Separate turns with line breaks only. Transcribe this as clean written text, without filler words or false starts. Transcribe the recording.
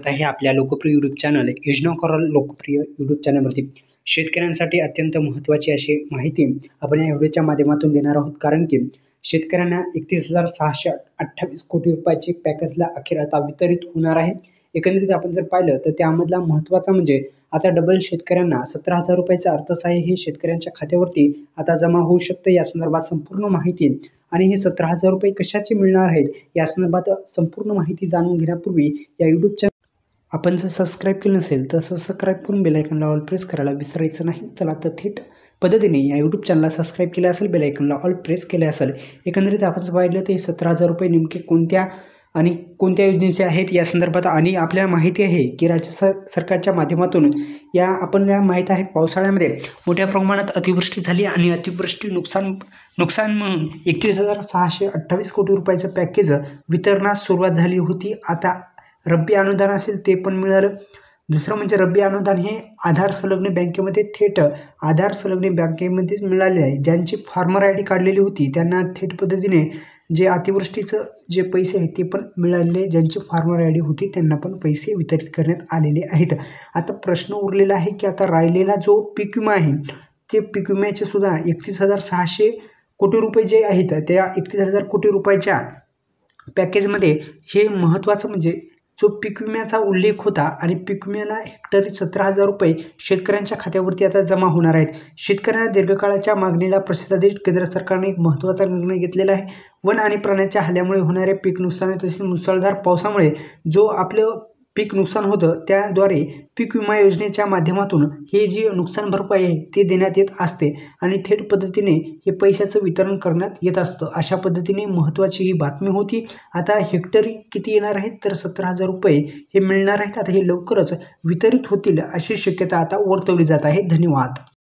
आहे आपल्या लोकप्रिय यूट्यूब चॅनल योजना कॉरल लोकप्रिय यूट्यूब चॅनलवरती शेतकऱ्यांसाठी अत्यंत महत्त्वाची अशी माहिती आपण या व्हिडिओच्या माध्यमातून देणार आहोत। कारण की शेतकऱ्यांना 31,628 कोटी रुपयाची पॅकेजला अखेर आता वितरित होणार आहे। एकंदरीत आपण जर पाहिलं तर त्यामधला महत्त्वाचा म्हणजे आता डबल शेतकऱ्यांना 17,000 रुपयाचं अर्थसहाय्य हे शेतकऱ्यांच्या खात्यावरती आता जमा होऊ शकतं। या संदर्भात संपूर्ण माहिती आणि हे 17,000 रुपये कशाचे मिळणार आहेत या संदर्भात संपूर्ण माहिती जाणून घेण्यापूर्वी या यूट्यूब चॅनल आपण जर सबस्क्राईब केलं नसेल तर सबस्क्राईब करून बेल आयकॉनला ऑल प्रेस करायला विसरायचं नाही। चला तर थेट पद्धतीने या यूट्यूब चॅनलला सबस्क्राईब केलं असेल, बेल आयकॉनला ऑल प्रेस केले असेल। एकंदरीत आपण पाहिलं तर 17,000 रुपये नेमके कोणत्या आणि कोणत्या योजनेचे आहेत या संदर्भात आणि आपल्याला माहिती आहे की राज्य सरकारच्या माध्यमातून या आपल्याला माहीत आहे पावसाळ्यामध्ये मोठ्या प्रमाणात अतिवृष्टी झाली आणि अतिवृष्टी नुकसान म्हणून 31,628 कोटी रुपयाचं पॅकेज वितरणास सुरुवात झाली होती। आता रब्बी अनुदान असेल ते पण मिळालं। दुसरं म्हणजे रब्बी अनुदान हे आधार संलग्न बँकेमध्ये थेट आधार संलग्न बँकेमध्येच मिळाले आहे। ज्यांची फार्मर आय डी काढलेली होती त्यांना थेट पद्धतीने जे अतिवृष्टीचं जे पैसे आहेत ते पण मिळाले, ज्यांची फार्मर आय डी होती त्यांना पण पैसे वितरित करण्यात आलेले आहेत। आता प्रश्न उरलेला आहे की आता राहिलेला जो पीक विमा आहे ते पीक विम्याचे सुद्धा 31,600 कोटी रुपये जे आहेत त्या 31,000 कोटी रुपयाच्या पॅकेजमध्ये हे महत्त्वाचं म्हणजे जो पीक विम्याचा उल्लेख होता आणि पीक विम्याला हेक्टरी 17,000 रुपये शेतकऱ्यांच्या खात्यावरती आता जमा होणार आहेत। शेतकऱ्यांना दीर्घकाळाच्या मागणीला प्रतिसाद देत केंद्र सरकारने एक महत्त्वाचा निर्णय घेतलेला आहे। वन आणि प्राण्यांच्या हल्ल्यामुळे होणारे पीक नुकसान तसेच मुसळधार पावसामुळे जो आपलं पीक नुकसान होतं त्याद्वारे पीक विमा योजनेच्या माध्यमातून हे जी नुकसान भरपाई आहे ते देण्यात येत असते आणि थेट पद्धतीने हे पैशाचं वितरण करण्यात येत असतं। अशा पद्धतीने महत्त्वाची ही बातमी होती। आता हेक्टरी किती येणार आहेत तर 17,000 रुपये हे मिळणार आहेत। आता हे लवकरच वितरित होतील अशी शक्यता आता वर्तवली जात आहे। धन्यवाद।